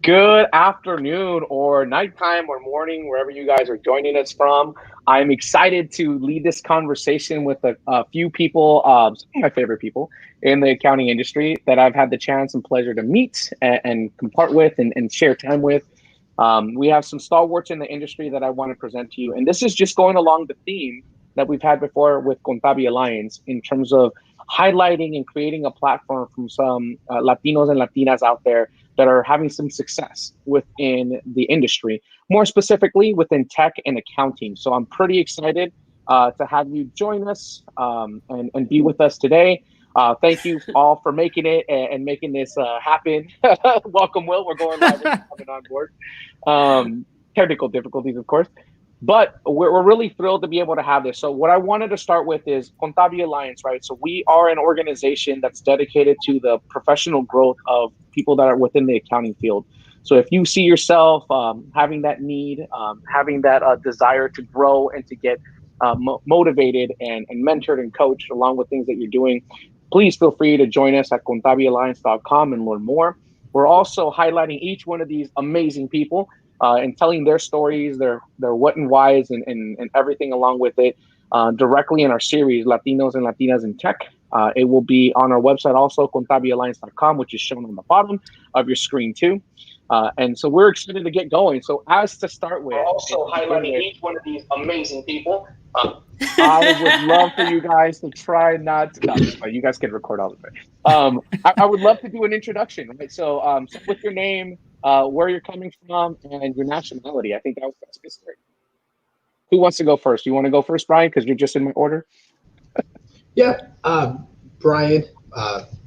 Good afternoon or nighttime or morning, wherever you guys are joining us from. I'm excited to lead this conversation with a few people, some of my favorite people in the accounting industry that I've had the chance and pleasure to meet and compart with and share time with. We have some stalwarts in the industry that I want to present to you. And this is just going along the theme that we've had before with Contabi Alliance in terms of highlighting and creating a platform from some Latinos and Latinas out there that are having some success within the industry, more specifically within tech and accounting. So I'm pretty excited to have you join us and be with us today. Thank you all for making it and making this happen. Welcome, Will. We're going live with you coming on board. Technical difficulties, of course. But we're really thrilled to be able to have this. So what I wanted to start with is Contabi Alliance, right? So we are an organization that's dedicated to the professional growth of people that are within the accounting field. So if you see yourself having that need, having that desire to grow and to get motivated and mentored and coached along with things that you're doing, please feel free to join us at contabialliance.com and learn more. We're also highlighting each one of these amazing people and telling their stories, their what and whys, and everything along with it directly in our series, Latinos and Latinas in Tech. It will be on our website also, contabialliance.com, which is shown on the bottom of your screen too. And so we're excited to get going. So as to start with, we're also highlighting each one of these amazing people. I would love for you guys to try not to, no, you guys can record all of it. I would love to do an introduction, right? So start with your name, where you're coming from, and your nationality. I think that's a good start. Who wants to go first? You want to go first, Brian, because you're just in my order? Yeah, Brian.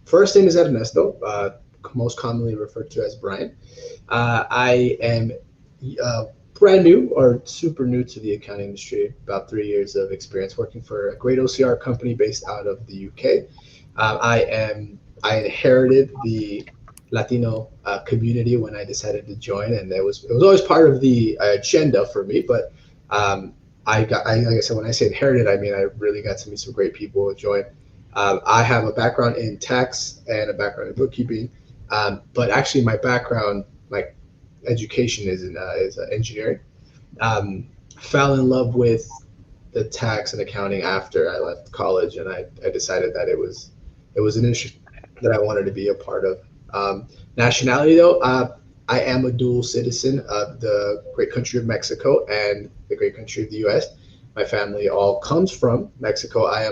First name is Ernesto, most commonly referred to as Brian. I am brand new or super new to the accounting industry, about 3 years of experience working for a great OCR company based out of the UK. I inherited the Latino community when I decided to join, and it was always part of the agenda for me. But like I said, when I say inherited, I mean I really got to meet some great people who joined. I have a background in tax and a background in bookkeeping, but actually my background, my education is in engineering. Fell in love with the tax and accounting after I left college, and I decided that it was an industry that I wanted to be a part of. Nationality, though, I am a dual citizen of the great country of Mexico and the great country of the U.S. My family all comes from Mexico. I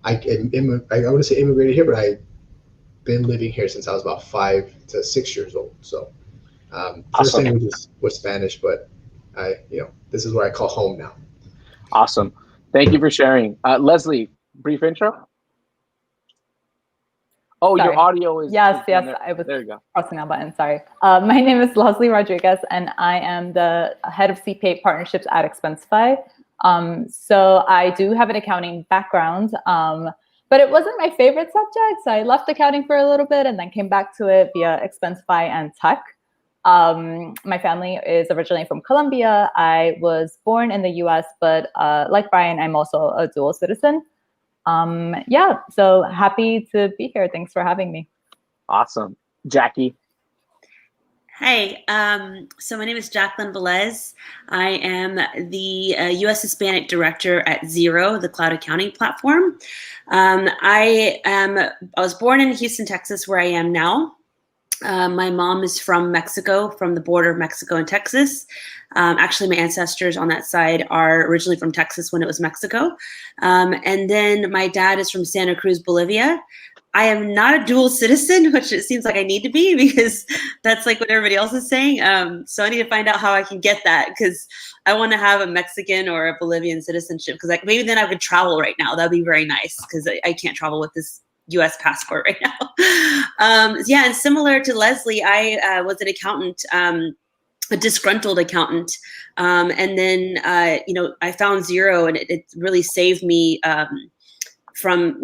wouldn't say immigrated here, but I've been living here since I was about 5 to 6 years old. So first Awesome. language was Spanish, but this is what I call home now. Awesome. Thank you for sharing. Leslie, brief intro. Oh, Sorry. your audio is. Yes. I was there. You go. Pressing that button. Sorry. My name is Leslie Rodriguez, and I am the head of CPA partnerships at Expensify. So I do have an accounting background, but it wasn't my favorite subject. So I left accounting for a little bit and then came back to it via Expensify and tech. My family is originally from Colombia. I was born in the US, but like Brian, I'm also a dual citizen. So happy to be here. Thanks for having me. Awesome. Jackie. Hi, so my name is Jacqueline Velez. I am the U.S. Hispanic Director at Xero, the cloud accounting platform. I was born in Houston, Texas, where I am now. My mom is from Mexico, from the border of Mexico and Texas. Actually, my ancestors on that side are originally from Texas when it was Mexico. And then my dad is from Santa Cruz, Bolivia. I am not a dual citizen, which it seems like I need to be because that's like what everybody else is saying. So I need to find out how I can get that because I want to have a Mexican or a Bolivian citizenship because maybe then I could travel right now. That'd be very nice because I can't travel with this U.S. passport right now. And similar to Leslie, I was an accountant, a disgruntled accountant. And then, I found Xero and it really saved me from,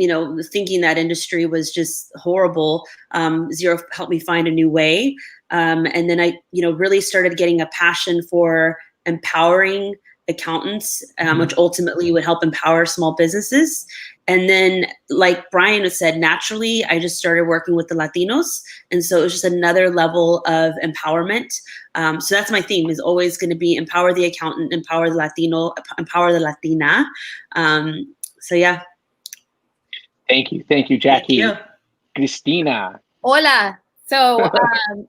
thinking that industry was just horrible. Xero helped me find a new way. And then I, really started getting a passion for empowering accountants, which ultimately would help empower small businesses. And then, like Brian said, naturally, I just started working with the Latinos. And so it was just another level of empowerment. So that's my theme, is always going to be empower the accountant, empower the Latino, empower the Latina. So yeah. Thank you, Jackie. Thank you. Cristina. Hola. So,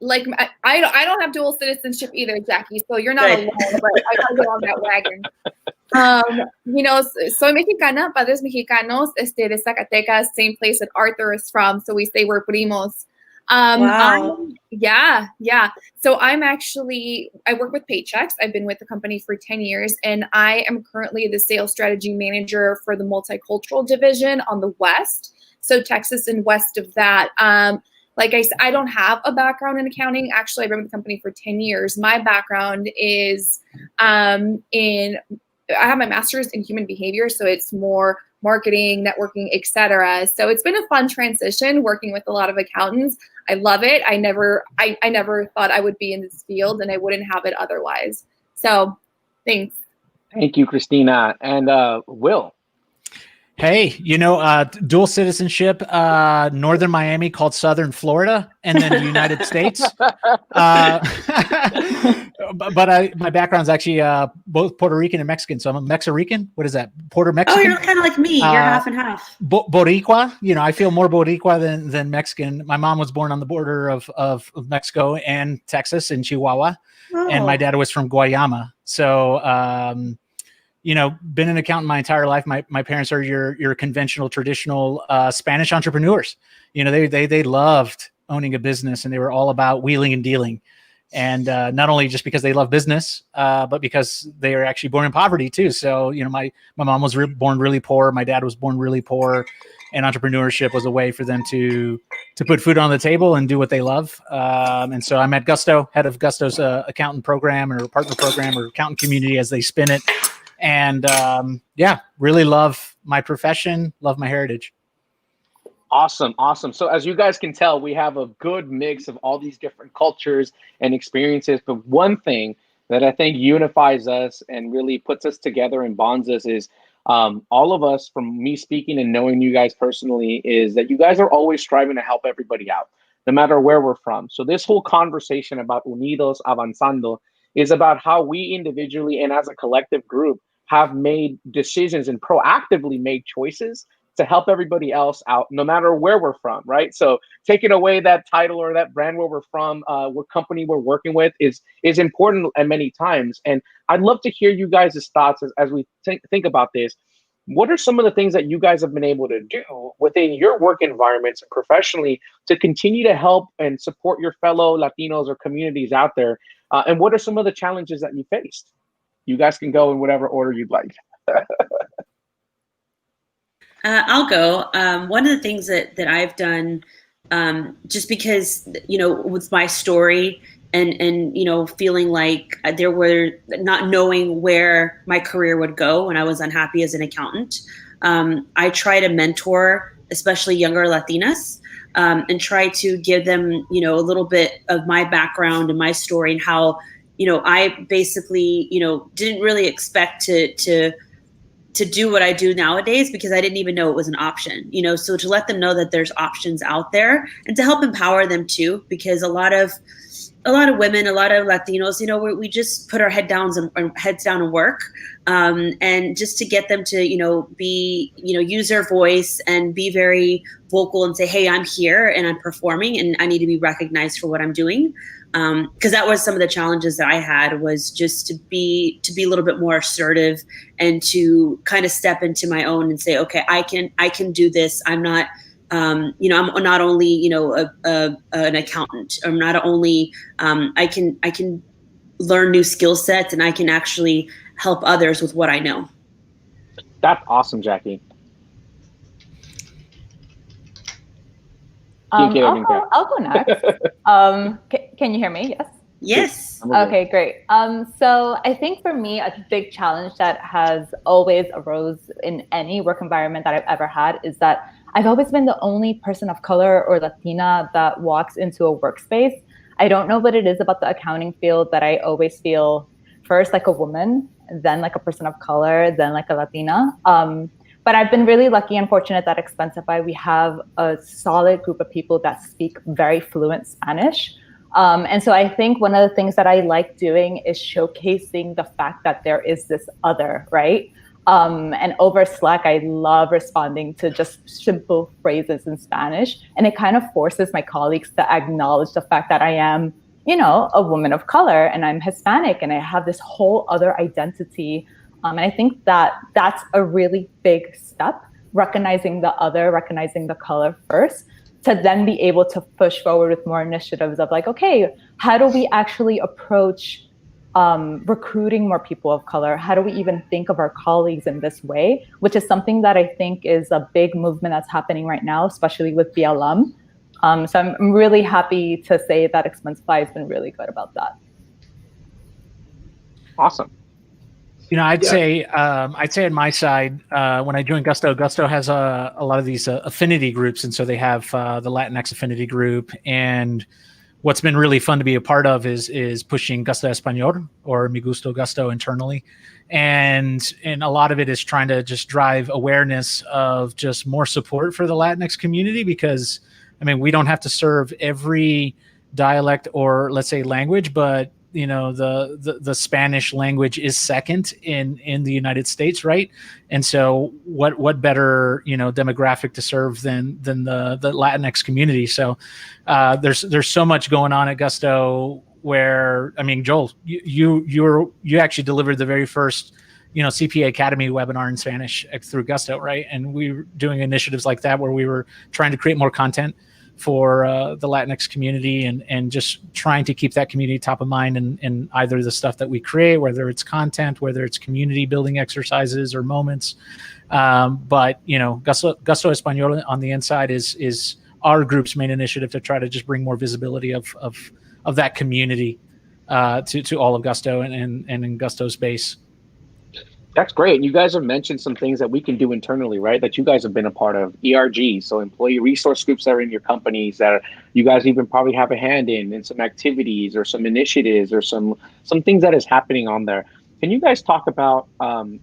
like, I don't have dual citizenship either, Jackie. So you're not alone, but I gotta get on that wagon. You know, soy mexicana, padres mexicanos, de Zacatecas, same place that Arthur is from. So we say we're primos. Wow. Yeah. So I work with Paychecks. I've been with the company for 10 years, and I am currently the sales strategy manager for the multicultural division on the West. So Texas and west of that. Like I said, I don't have a background in accounting. Actually, I've been with the company for 10 years. My background is I have my master's in human behavior. So it's more marketing, networking, etc. So it's been a fun transition working with a lot of accountants. I love it. I never thought I would be in this field, and I wouldn't have it otherwise. So thanks. Thank you, Christina. And Will. Hey, dual citizenship, Northern Miami called Southern Florida, and then the United States. But my background's actually both Puerto Rican and Mexican. So I'm a Mexarican. What is that? Puerto Mexican? Oh, you're kind of like me. You're half and half. Boricua. I feel more Boricua than Mexican. My mom was born on the border of Mexico and Texas in Chihuahua. Oh. And my dad was from Guayama. So, been an accountant my entire life. My parents are your conventional, traditional Spanish entrepreneurs. They loved owning a business, and they were all about wheeling and dealing. And not only just because they love business, but because they are actually born in poverty too. So, my mom was born really poor. My dad was born really poor, and entrepreneurship was a way for them to put food on the table and do what they love. And so I'm at Gusto, head of Gusto's accountant program or partner program or accountant community as they spin it. And really love my profession, love my heritage. Awesome. So as you guys can tell, we have a good mix of all these different cultures and experiences. But one thing that I think unifies us and really puts us together and bonds us is all of us, from me speaking and knowing you guys personally, is that you guys are always striving to help everybody out, no matter where we're from. So this whole conversation about Unidos Avanzando is about how we individually and as a collective group have made decisions and proactively made choices to help everybody else out, no matter where we're from, right? So taking away that title or that brand where we're from, what company we're working with is important at many times. And I'd love to hear you guys' thoughts as we think about this. What are some of the things that you guys have been able to do within your work environments and professionally to continue to help and support your fellow Latinos or communities out there? And what are some of the challenges that you faced? You guys can go in whatever order you'd like. I'll go. One of the things that I've done, just because, with my story and feeling like there were not knowing where my career would go when I was unhappy as an accountant, I try to mentor, especially younger Latinas, and try to give them, a little bit of my background and my story and how, I basically, didn't really expect to do what I do nowadays because I didn't even know it was an option, so to let them know that there's options out there and to help empower them too, because a lot of women, a lot of Latinos, we just put our heads down and work, and just to get them to, be, use their voice and be very vocal and say, hey, I'm here and I'm performing and I need to be recognized for what I'm doing. Because that was some of the challenges that I had, was just to be a little bit more assertive and to kind of step into my own and say, okay, I can do this. I'm not, I'm not only, an accountant. I'm not only, I can learn new skill sets and I can actually help others with what I know. That's awesome, Jackie. I'll go next. Can you hear me? Yes. Yes. Okay, great. So I think for me, a big challenge that has always arose in any work environment that I've ever had is that I've always been the only person of color or Latina that walks into a workspace. I don't know what it is about the accounting field that I always feel first like a woman, then like a person of color, then like a Latina. But I've been really lucky and fortunate that Expensify, we have a solid group of people that speak very fluent Spanish. And so I think one of the things that I like doing is showcasing the fact that there is this other, right? And over Slack, I love responding to just simple phrases in Spanish. And it kind of forces my colleagues to acknowledge the fact that I am, you know, a woman of color and I'm Hispanic and I have this whole other identity. And I think that that's a really big step, recognizing the other, recognizing the color first, to then be able to push forward with more initiatives of like, okay, how do we actually approach recruiting more people of color? How do we even think of our colleagues in this way? Which is something that I think is a big movement that's happening right now, especially with BLM. So I'm really happy to say that Expensify has been really good about that. Awesome. You know, I'd say on my side, when I joined Gusto, Gusto has a lot of these affinity groups, and so they have the Latinx affinity group. And what's been really fun to be a part of is pushing Gusto Español, or Mi Gusto Gusto, internally, and a lot of it is trying to just drive awareness of just more support for the Latinx community, because I mean, we don't have to serve every dialect or, let's say, language, but you know, the Spanish language is second in the United States, right? And so what better, you know, demographic to serve than the Latinx community? So there's so much going on at Gusto where, I mean, Joel, you actually delivered the very first, you know, CPA Academy webinar in Spanish through Gusto, right? And we were doing initiatives like that where we were trying to create more content for the Latinx community and just trying to keep that community top of mind in either the stuff that we create, whether it's content, whether it's community building exercises or moments. But, you know, Gusto Español on the inside is our group's main initiative to try to just bring more visibility of that community to all of Gusto and in Gusto's base. That's great. And you guys have mentioned some things that we can do internally, right? That you guys have been a part of. ERG, so employee resource groups that are in your companies that you guys even probably have a hand in some activities or some initiatives or some things that is happening on there. Can you guys talk about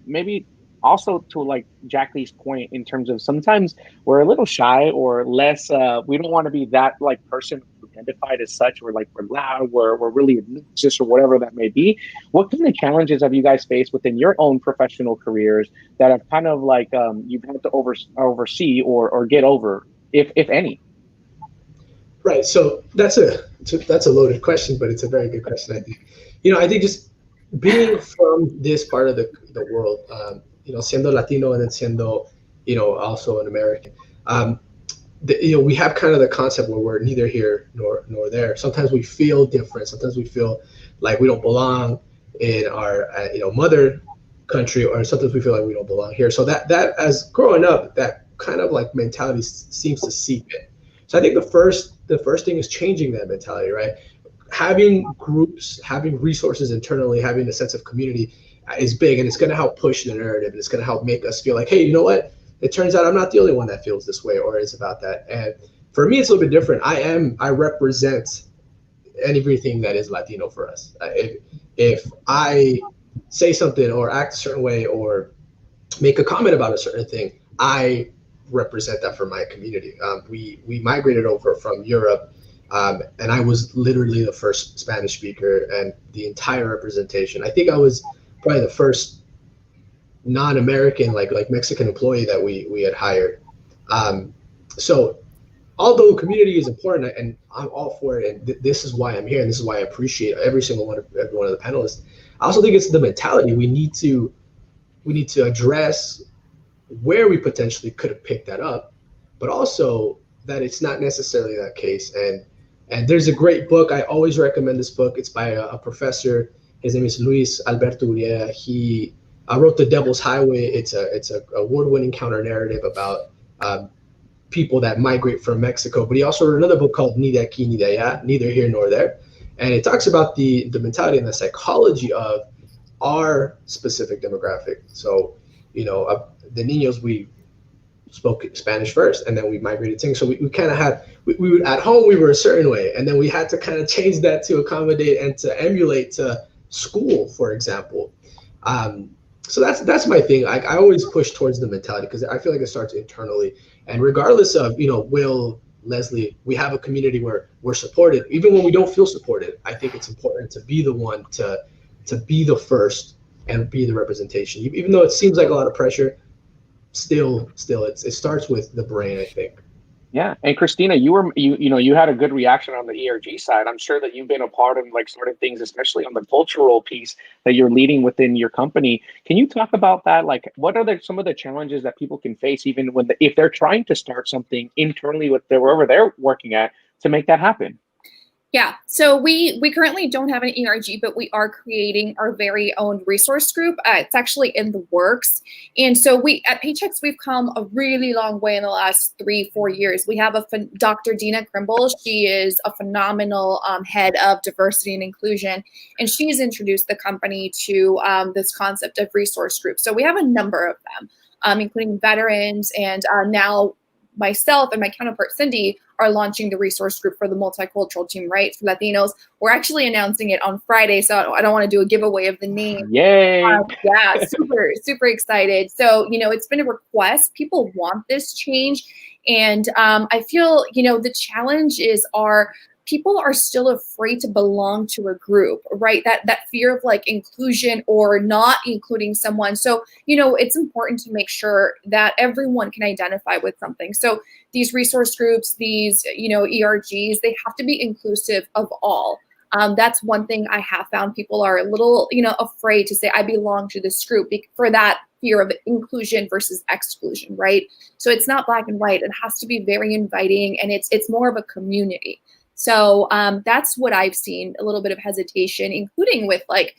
maybe also to like Jackie's point in terms of sometimes we're a little shy or less, we don't want to be that like person identified as such, or like we're loud, we're really obnoxious or whatever that may be. What kind of challenges have you guys faced within your own professional careers that have kind of like you've had to oversee or get over, if any? Right. So that's a loaded question, but it's a very good question, I think. You know, I think just being from this part of the world, you know, siendo Latino and then siendo, you know, also an American, you know, we have kind of the concept where we're neither here nor there. Sometimes we feel different. Sometimes we feel like we don't belong in our, you know, mother country, or sometimes we feel like we don't belong here. So that as growing up, that kind of like mentality seems to seep in. So I think the first thing is changing that mentality, right? Having groups, having resources internally, having a sense of community is big, and it's going to help push the narrative, and it's going to help make us feel like, hey, you know what? It turns out I'm not the only one that feels this way or is about that. And for me, it's a little bit different. I represent everything that is Latino for us. If I say something or act a certain way or make a comment about a certain thing, I represent that for my community. We migrated over from Europe, and I was literally the first Spanish speaker and the entire representation. I think I was probably the first non-American, like Mexican employee that we had hired. So although community is important and I'm all for it, and this is why I'm here, and this is why I appreciate every one of the panelists, I also think it's the mentality. We need to address where we potentially could have picked that up, but also that it's not necessarily that case. And there's a great book. I always recommend this book. It's by a professor. His name is Luis Alberto Urieta. He wrote The Devil's Highway. It's a award-winning counter narrative about people that migrate from Mexico. But he also wrote another book called Ni de aquí ni de allá, Neither Here Nor There. And it talks about the mentality and the psychology of our specific demographic. So, you know, the Niños, we spoke Spanish first, and then we migrated things. So we kind of had, we would, at home, we were a certain way. And then we had to kind of change that to accommodate and to emulate to school, for example. So that's my thing. I always push towards the mentality because I feel like it starts internally. And regardless of, Will, Leslie, we have a community where we're supported, even when we don't feel supported. I think it's important to be the one to be the first and be the representation. Even though it seems like a lot of pressure, still it starts with the brain, I think. Yeah, and Christina, you had a good reaction on the ERG side. I'm sure that you've been a part of like sort of things, especially on the cultural piece that you're leading within your company. Can you talk about that? Like, what are some of the challenges that people can face, even when if they're trying to start something internally with wherever they're working at to make that happen? Yeah, so we currently don't have an ERG, but we are creating our very own resource group. It's actually in the works. And so we at Paychex, we've come a really long way in the last 3-4 years. We have Dr. Dina Krimble. She is a phenomenal head of diversity and inclusion, and she's introduced the company to this concept of resource groups. So we have a number of them, including veterans, and now myself and my counterpart Cindy are launching the resource group for the multicultural team, right? For Latinos. We're actually announcing it on Friday, so I don't want to do a giveaway of the name. Yay! Yeah, super excited. So, it's been a request. People want this change. And I feel, the challenge is people are still afraid to belong to a group, right? That fear of like inclusion or not including someone. So, it's important to make sure that everyone can identify with something. So these resource groups, these, ERGs, they have to be inclusive of all. That's one thing I have found. People are a little, afraid to say, I belong to this group for that fear of inclusion versus exclusion, right? So it's not black and white. It has to be very inviting, and it's more of a community. So that's what I've seen, a little bit of hesitation, including with like,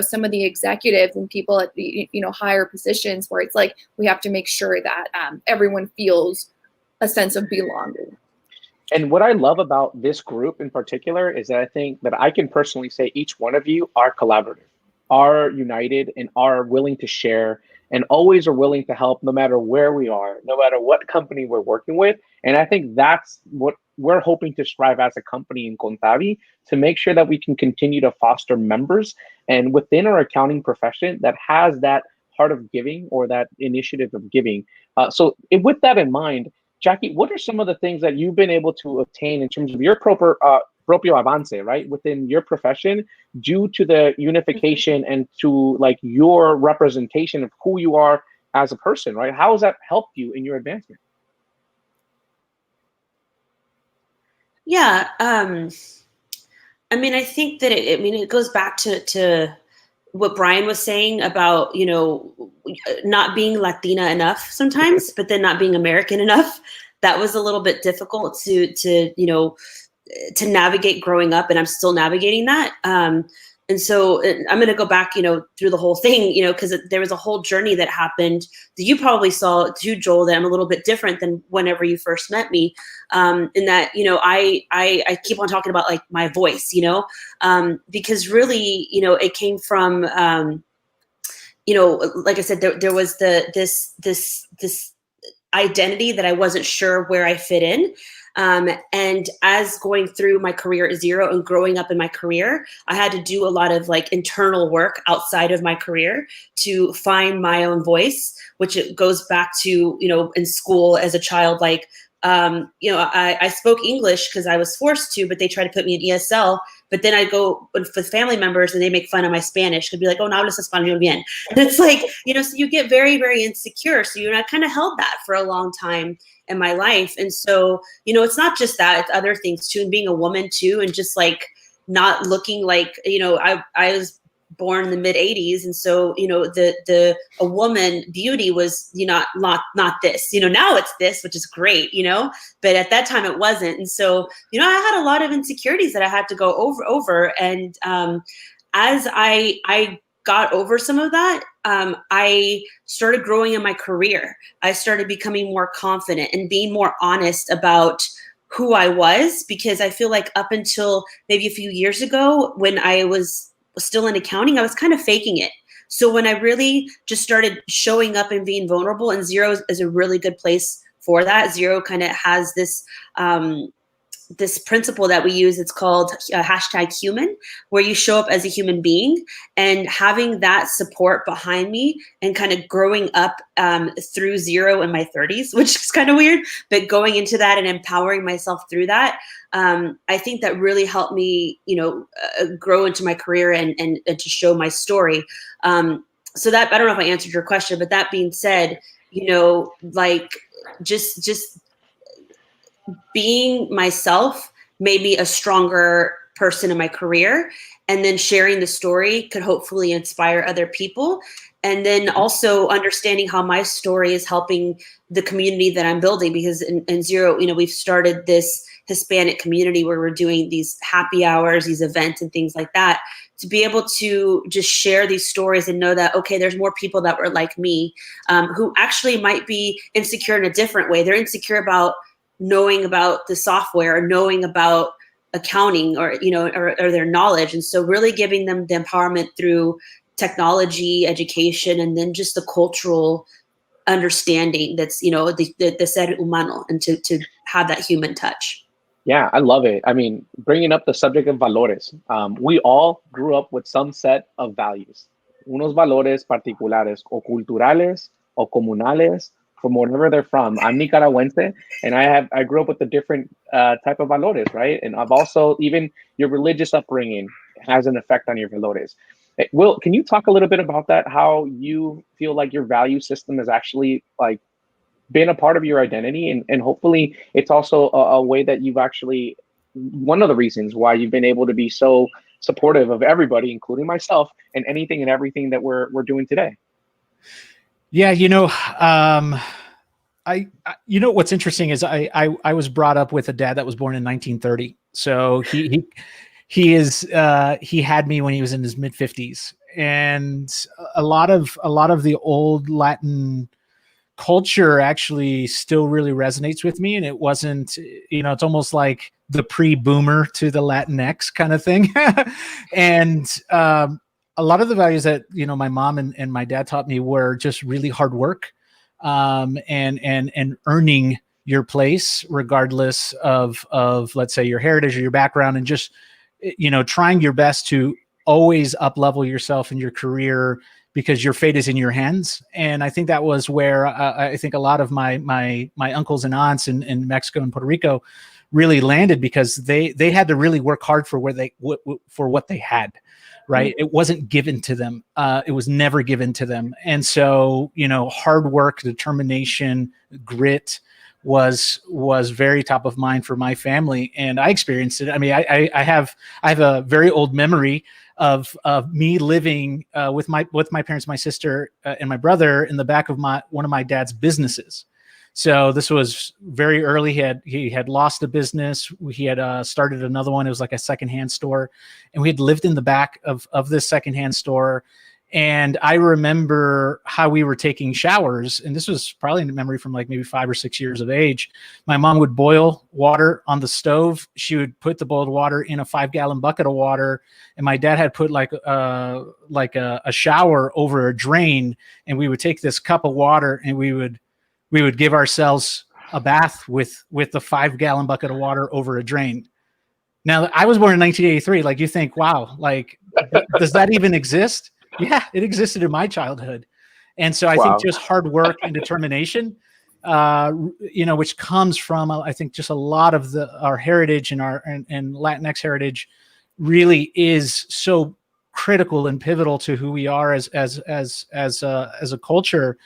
some of the executives and people at the, higher positions where it's like, we have to make sure that everyone feels a sense of belonging. And what I love about this group in particular is that I think that I can personally say each one of you are collaborative, are united, and are willing to share, and always are willing to help no matter where we are, no matter what company we're working with. And I think that's what we're hoping to strive as a company in Contabi, to make sure that we can continue to foster members and within our accounting profession that has that heart of giving or that initiative of giving. So with that in mind, Jackie, what are some of the things that you've been able to obtain in terms of your propio avance, right, within your profession, due to the unification and to like your representation of who you are as a person, right? How has that helped you in your advancement? Yeah, I mean, I think that it goes back to what Brian was saying about, not being Latina enough sometimes, but then not being American enough. That was a little bit difficult to navigate growing up, and I'm still navigating that. And so I'm going to go back, through the whole thing, because there was a whole journey that happened that you probably saw too, Joel, that I'm a little bit different than whenever you first met me. In that, I keep on talking about like my voice, because really, it came from, like I said, there was this identity that I wasn't sure where I fit in. And as going through my career at Xero and growing up in my career, I had to do a lot of like internal work outside of my career to find my own voice, which it goes back to, in school as a child, like, I spoke English because I was forced to, but they tried to put me in ESL. But then I go with family members and they make fun of my Spanish. Could be like, oh, no hablas español bien. And it's like, so you get very, very insecure. So I kind of held that for a long time in my life. And so, it's not just that, it's other things too. And being a woman too, and just like not looking like, I was born in the mid 80s. And so, a woman beauty was, not this, now it's this, which is great, but at that time it wasn't. And so, I had a lot of insecurities that I had to go over. And as I got over some of that, I started growing in my career. I started becoming more confident and being more honest about who I was, because I feel like up until maybe a few years ago, when I was still in accounting, I was kind of faking it. So when I really just started showing up and being vulnerable, and Xero is a really good place for that. Xero kind of has this this principle that we use. It's called #human, where you show up as a human being, and having that support behind me and kind of growing up through zero in my 30s, which is kind of weird, but going into that and empowering myself through that, I think that really helped me, grow into my career and to show my story. So that, I don't know if I answered your question, but that being said, like just being myself made me a stronger person in my career, and then sharing the story could hopefully inspire other people. And then also understanding how my story is helping the community that I'm building, because in Zero, we've started this Hispanic community where we're doing these happy hours, these events and things like that, to be able to just share these stories and know that, okay, there's more people that were like me, who actually might be insecure in a different way. They're insecure about knowing about the software, or knowing about accounting, or their knowledge. And so really giving them the empowerment through technology, education, and then just the cultural understanding that's, the ser humano, and to have that human touch. Yeah, I love it. I mean, bringing up the subject of valores, we all grew up with some set of values, unos valores particulares o culturales o comunales, from wherever they're from. I'm Nicaragüense, and I grew up with a different type of valores, right? And I've also, even your religious upbringing has an effect on your valores. Will, can you talk a little bit about that? How you feel like your value system has actually like been a part of your identity, and hopefully it's also a way that you've actually, one of the reasons why you've been able to be so supportive of everybody, including myself, and anything and everything that we're doing today. Yeah, what's interesting is I was brought up with a dad that was born in 1930, so he had me when he was in his mid 50s, and a lot of the old Latin culture actually still really resonates with me. And it wasn't, it's almost like the pre-boomer to the Latinx kind of thing. And a lot of the values that, my mom and my dad taught me were just really hard work, and earning your place regardless of let's say your heritage or your background, and just, trying your best to always up level yourself in your career, because your fate is in your hands. And I think that was where I think a lot of my uncles and aunts in Mexico and Puerto Rico really landed, because they had to really work hard for what they had, right? It wasn't given to them. It was never given to them. And so, hard work, determination, grit was very top of mind for my family. And I experienced it. I mean, I have a very old memory of me living with my parents, my sister, and my brother in the back of one of my dad's businesses. So this was very early. He had lost a business. He had started another one. It was like a secondhand store, and we had lived in the back of this secondhand store. And I remember how we were taking showers, and this was probably a memory from like maybe 5 or 6 years of age. My mom would boil water on the stove. She would put the boiled water in a 5-gallon bucket of water, and my dad had put like a shower over a drain, and we would take this cup of water and we would give ourselves a bath with the 5-gallon bucket of water over a drain. Now, I was born in 1983. Like, you think, wow, like, does that even exist? Yeah, it existed in my childhood. And so I think just hard work and determination, which comes from, I think, just a lot of our heritage and and Latinx heritage really is so critical and pivotal to who we are as a culture,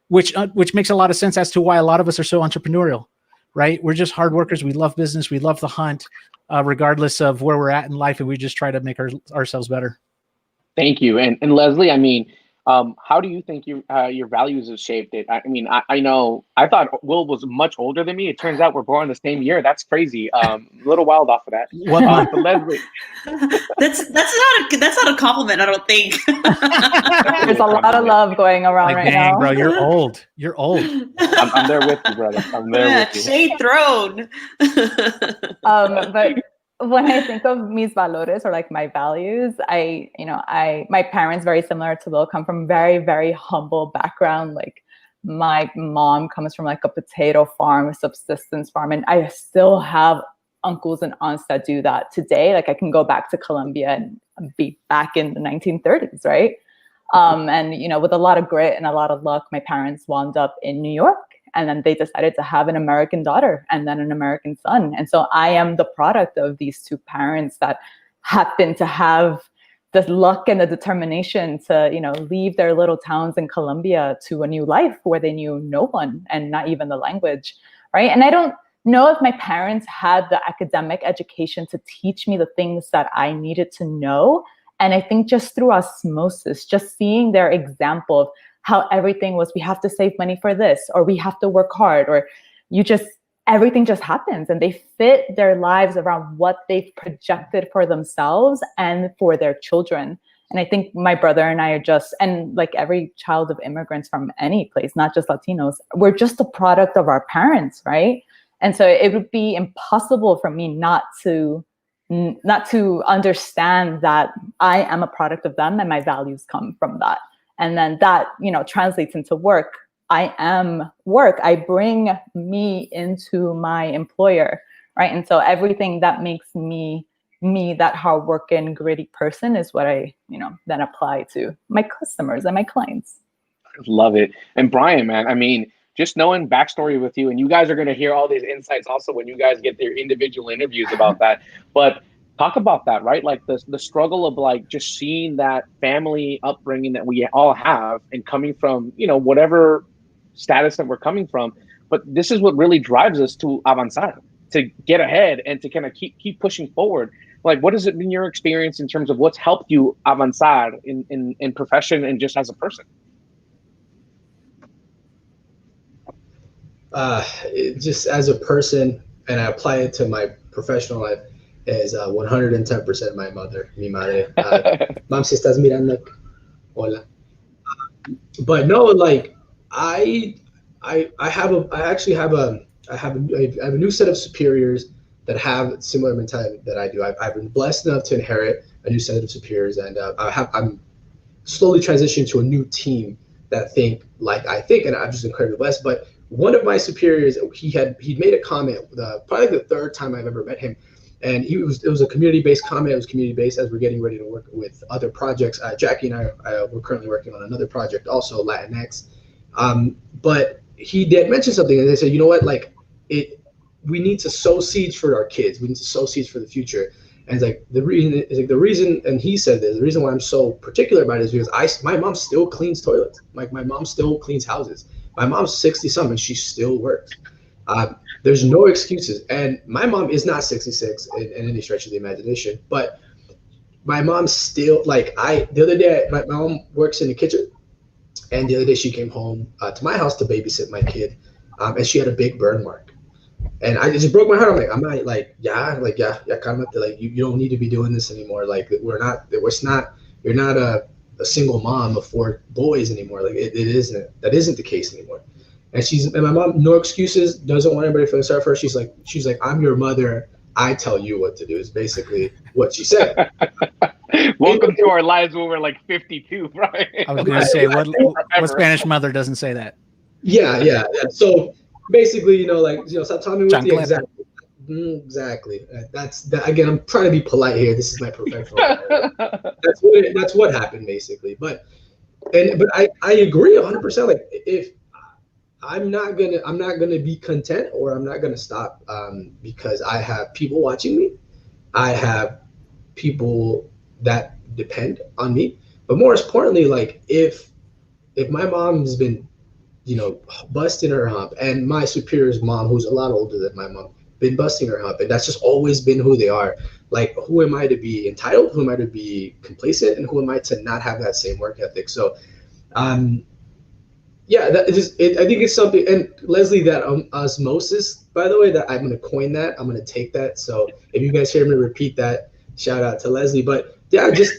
which makes a lot of sense as to why a lot of us are so entrepreneurial, right? We're just hard workers. We love business. We love the hunt, regardless of where we're at in life. And we just try to make ourselves better. Thank you. And Leslie, I mean, how do you think your values have shaped it? I mean, I know I thought Will was much older than me. It turns out we're born the same year. That's crazy. A little wild off of that. But Leslie, that's not a compliment, I don't think. There's a lot of love going around right now. Bro, you're old. You're old. I'm there with you, brother. I'm there with you. Shade thrown. But when I think of mis valores, or like my values, my parents, very similar to Will, come from very, very humble background. Like, my mom comes from like a potato farm, a subsistence farm, and I still have uncles and aunts that do that today. Like I can go back to Colombia and be back in the 1930s, right? And you know, with a lot of grit and a lot of luck, my parents wound up in New York, and then they decided to have an American daughter and then an American son. And so I am the product of these two parents that happen to have the luck and the determination to, you know, leave their little towns in Colombia to a new life where they knew no one and not even the language, right? And I don't know if my parents had the academic education to teach me the things that I needed to know. And I think just through osmosis, just seeing their example of how everything was, we have to save money for this, or we have to work hard, or everything just happens, and they fit their lives around what they've projected for themselves and for their children. And I think my brother and I are just, and like every child of immigrants from any place, not just Latinos, we're just a product of our parents, right? And so it would be impossible for me not to understand that I am a product of them and my values come from that. And then that, you know, translates into work. I am work. I bring me into my employer, right? And so everything that makes me, that hardworking, gritty person is what I, you know, then apply to my customers and my clients. Love it. And Brian, man, I mean, just knowing backstory with you, and you guys are going to hear all these insights also when you guys get their individual interviews about that. But talk about that, right? Like the struggle of like just seeing that family upbringing that we all have and coming from, you know, whatever status that we're coming from. But this is what really drives us to avanzar, to get ahead and to kind of keep pushing forward. Like, what has it been your experience in terms of what's helped you avanzar in profession and just as a person? Just as a person, and I apply it to my professional life, is 110% my mother, mi madre. Mom, si estás mirando, hola. But no, like I actually have a new set of superiors that have similar mentality that I do. I've been blessed enough to inherit a new set of superiors, and I'm slowly transitioning to a new team that think like I think, and I'm just incredibly blessed. But one of my superiors, he'd made a comment, probably the third time I've ever met him, and it was a community-based comment. It was community-based as we're getting ready to work with other projects. Jackie and I we're currently working on another project, also Latinx. But he did mention something, and they said, you know what, like we need to sow seeds for our kids. We need to sow seeds for the future. And it's like the reason, and he said this, the reason why I'm so particular about it is because my mom still cleans toilets. Like my mom still cleans houses. My mom's 60-something, and she still works. There's no excuses. And my mom is not 66 in any stretch of the imagination, but my mom's still, like the other day, my mom works in the kitchen, and the other day she came home to my house to babysit my kid, and she had a big burn mark. And it just broke my heart. I'm like, yeah, calmate, like you don't need to be doing this anymore. Like you're not a single mom of 4 boys anymore. Like that isn't the case anymore. And my mom, no excuses, doesn't want anybody to feel sorry for her. She's like, I'm your mother. I tell you what to do is basically what she said. Welcome to our lives when we're like 52, right? I was going to say, what Spanish mother doesn't say that? Yeah. So basically, stop telling me what the exact. Exactly. Again, I'm trying to be polite here. This is my professional. That's what happened basically. But I agree 100%. Like if I'm not gonna be content, or I'm not gonna stop because I have people watching me. I have people that depend on me. But more importantly, like if my mom's been, busting her hump, and my superior's mom, who's a lot older than my mom, been busting her hump, and that's just always been who they are. Like, who am I to be entitled? Who am I to be complacent? And who am I to not have that same work ethic? So, yeah, I think it's something. And Leslie, that osmosis, by the way, that I'm going to coin that. I'm going to take that. So if you guys hear me repeat that, shout out to Leslie. But yeah, I just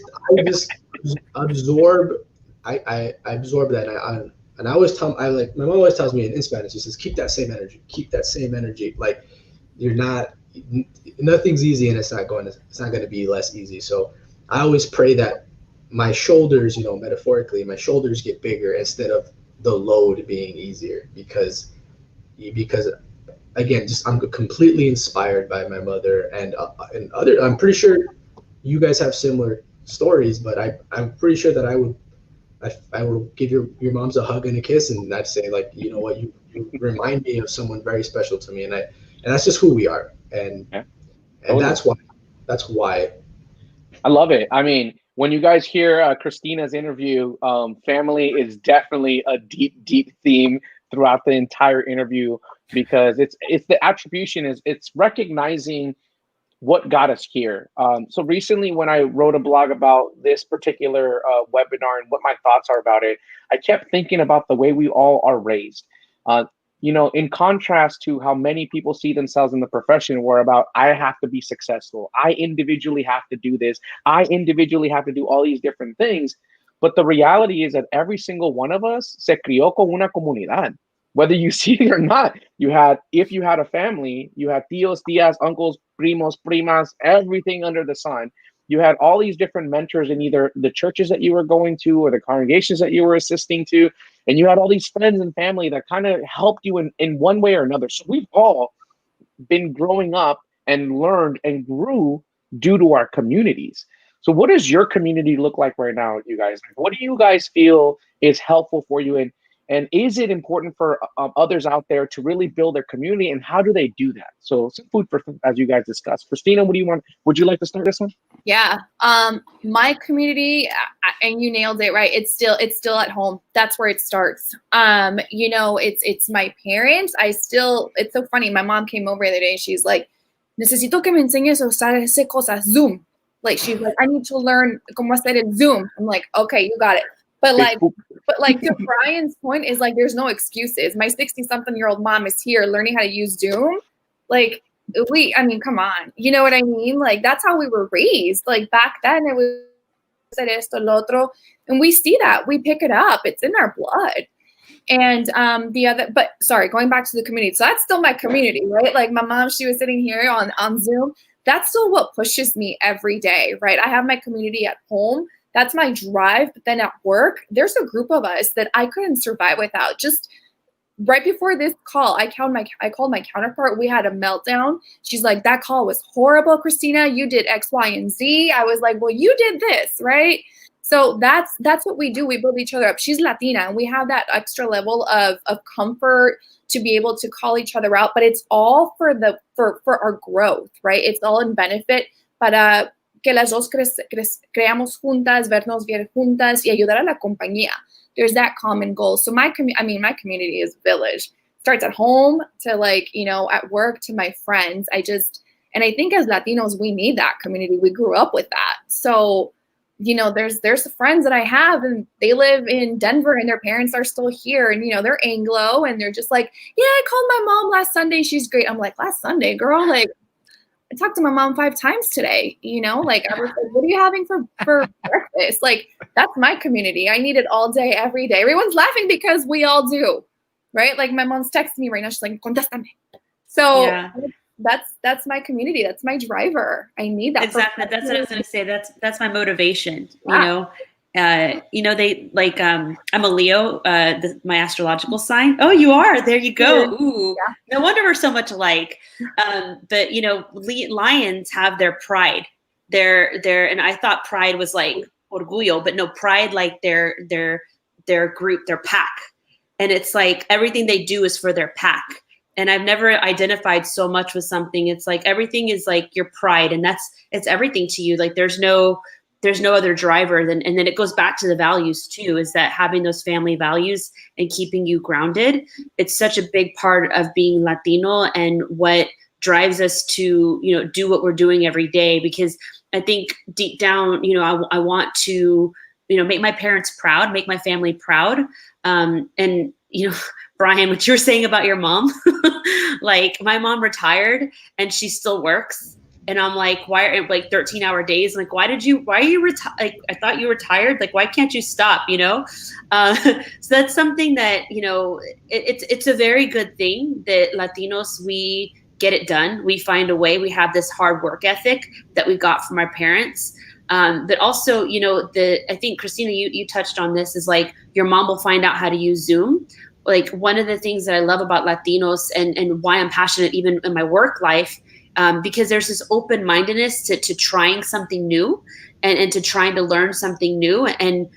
absorb. I absorb that. And I always tell, my mom always tells me in Spanish, she says, keep that same energy. Keep that same energy. Like nothing's easy, and it's not going to be less easy. So I always pray that my shoulders, metaphorically, my shoulders get bigger instead of the load being easier because again, just I'm completely inspired by my mother and other. I'm pretty sure you guys have similar stories, but I'm pretty sure that I will give your moms a hug and a kiss, and I'd say, like, you know what, you remind me of someone very special to me, and that's just who we are, and Yeah. and that's why. I love it. I mean, when you guys hear Christina's interview, family is definitely a deep theme throughout the entire interview, because it's the attribution is it's recognizing what got us here. So recently, when I wrote a blog about this particular webinar and what my thoughts are about it, I kept thinking about the way we all are raised. In contrast to how many people see themselves in the profession, where about, I have to be successful, I individually have to do this, I individually have to do all these different things. But the reality is that every single one of us se crió con una comunidad. Whether you see it or not, if you had a family, you had tios, tias, uncles, primos, primas, everything under the sun. You had all these different mentors in either the churches that you were going to or the congregations that you were assisting to. And you had all these friends and family that kind of helped you in one way or another. So we've all been growing up and learned and grew due to our communities. So what does your community look like right now, you guys? What do you guys feel is helpful for you? And is it important for others out there to really build their community, and how do they do that? So some food for thought as you guys discuss. Christina, what do you want? Would you like to start this one? Yeah. My community, and you nailed it, right? It's still at home. That's where it starts. It's my parents. It's so funny. My mom came over the other day. She's like, necesito que me enseñes a usar ese cosa, Zoom. Like, she's like, I need to learn cómo hacer el Zoom. I'm like, okay, you got it. But like to Brian's point is, like, there's no excuses. My 60-something-year-old mom is here learning how to use Zoom. Like, come on. You know what I mean? Like, that's how we were raised. Like, back then it was esto, lo otro. And we see that. We pick it up. It's in our blood. And going back to the community. So that's still my community, right? Like, my mom, she was sitting here on Zoom. That's still what pushes me every day, right? I have my community at home. That's my drive. But then at work, there's a group of us that I couldn't survive without. Just right before this call, I called my counterpart. We had a meltdown. She's like, that call was horrible, Christina. You did X, Y, and Z. I was like, well, you did this, right? So that's what we do. We build each other up. She's Latina, and we have that extra level of comfort to be able to call each other out. But it's all for our growth, right? It's all in benefit para que las dos creamos juntas, vernos bien juntas y ayudar a la compañía. There's that common goal. So my community is village. Starts at home to, like, at work, to my friends. And I think as Latinos, we need that community. We grew up with that. So, there's friends that I have, and they live in Denver, and their parents are still here, and, they're Anglo, and they're just like, yeah, I called my mom last Sunday. She's great. I'm like, last Sunday, girl? Like, I talked to my mom 5 times today, like, I was like, what are you having for breakfast? Like, that's my community. I need it all day, every day. Everyone's laughing because we all do, right? Like, my mom's texting me right now. She's like, contéstame. So yeah. That's my community. That's my driver. I need that. Exactly. That's what I was going to say. That's my motivation. Yeah. They like, I'm a Leo, my astrological sign. Oh, you are. There you go. Ooh, yeah. No wonder we're so much alike. But lions have their pride. And I thought pride was like orgullo, but no, pride, like their group, their pack. And it's like everything they do is for their pack. And I've never identified so much with something. It's like everything is like your pride, and it's everything to you. Like there's no other driver and then it goes back to the values too, is that having those family values and keeping you grounded. It's such a big part of being Latino and what drives us to, do what we're doing every day. Because I think deep down, I want to, make my parents proud, make my family proud. And, Brian, what you were saying about your mom, like my mom retired and she still works. And I'm like, why are like 13-hour days? Like, why are you retired? Like, I thought you retired. Like, why can't you stop? So that's something that, it's a very good thing that Latinos, we get it done. We find a way. We have this hard work ethic that we got from our parents. But also, I think Christina, you touched on this, is like your mom will find out how to use Zoom. Like one of the things that I love about Latinos and why I'm passionate even in my work life, because there's this open-mindedness to trying something new and to trying to learn something new. And,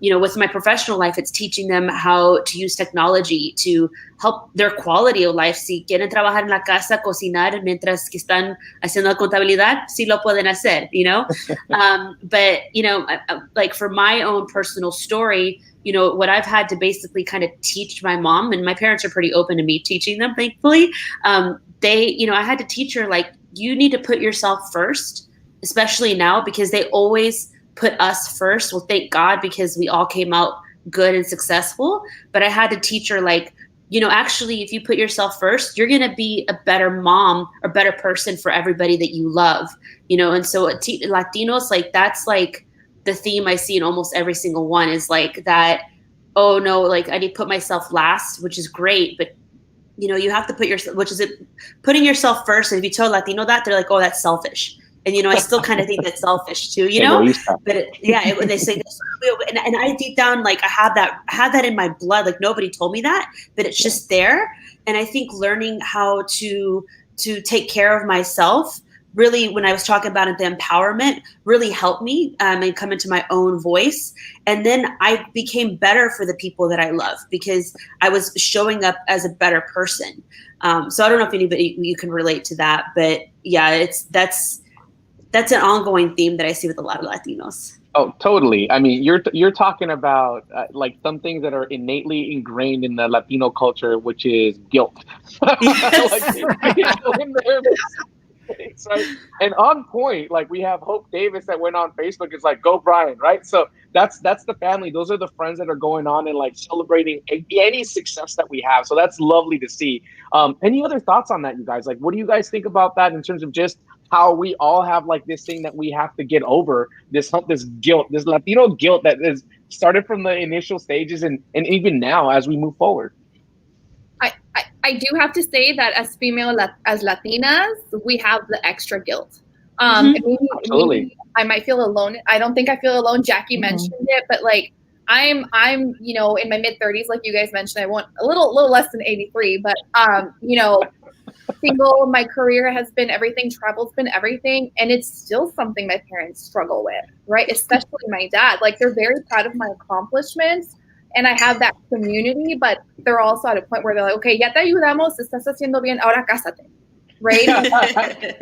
with my professional life, it's teaching them how to use technology to help their quality of life. Si quieren trabajar en la casa, cocinar mientras que están haciendo la contabilidad, sí lo pueden hacer, But, like for my own personal story, what I've had to basically kind of teach my mom, and my parents are pretty open to me teaching them, thankfully. I had to teach her, like, you need to put yourself first, especially now, because they always put us first. Well, thank God, because we all came out good and successful. But I had to teach her, like, actually, if you put yourself first, you're going to be a better mom or better person for everybody that you love, and so Latinos, like, that's like the theme I see in almost every single one is like that. Oh no, like I need to put myself last, which is great. But you have to put yourself, which is it, putting yourself first. And if you tell a Latino that, they're like, oh, that's selfish. And, I still kind of think that's selfish too, but when they say this, and I deep down, like I had that in my blood, like nobody told me that, but it's just there. And I think learning how to take care of myself really, when I was talking about it, the empowerment really helped me and come into my own voice. And then I became better for the people that I love because I was showing up as a better person. So I don't know if anybody, you can relate to that, but yeah, that's an ongoing theme that I see with a lot of Latinos. Oh, totally. I mean, you're talking about like some things that are innately ingrained in the Latino culture, which is guilt. Yes. Right? And on point, like we have Hope Davis that went on Facebook. It's like, go Brian, right? So that's the family. Those are the friends that are going on and like celebrating any success that we have. So that's lovely to see. Any other thoughts on that, you guys? Like, what do you guys think about that in terms of just how we all have like this thing that we have to get over, this guilt, this Latino guilt that is started from the initial stages and even now as we move forward? I do have to say that as as Latinas, we have the extra guilt. Absolutely. I might feel alone. I don't think I feel alone. Jackie mentioned it, but like I'm in my mid-30s, like you guys mentioned. I want a little less than 83, but single. My career has been everything. Travel's been everything, and it's still something my parents struggle with, right? Especially my dad. Like they're very proud of my accomplishments. And I have that community, but they're also at a point where they're like, okay, ya te ayudamos, estás haciendo bien, ahora cásate, right?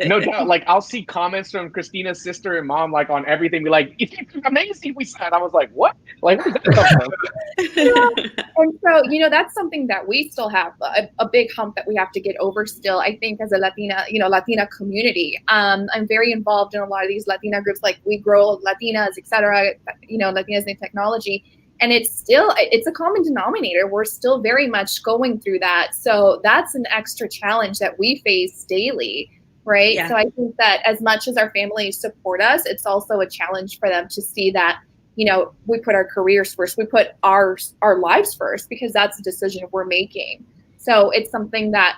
No doubt. Like I'll see comments from Christina's sister and mom, like on everything, be like, "It's amazing we said." I was like, "What? Like, where did that come from?" And so, that's something that we still have a big hump that we have to get over still. I think as a Latina community, I'm very involved in a lot of these Latina groups, like We Grow Latinas, et cetera, Latinas in Technology. And it's a common denominator. We're still very much going through that. So that's an extra challenge that we face daily, right? Yeah. So I think that as much as our families support us, it's also a challenge for them to see that, we put our careers first, we put our lives first, because that's a decision we're making. So it's something that,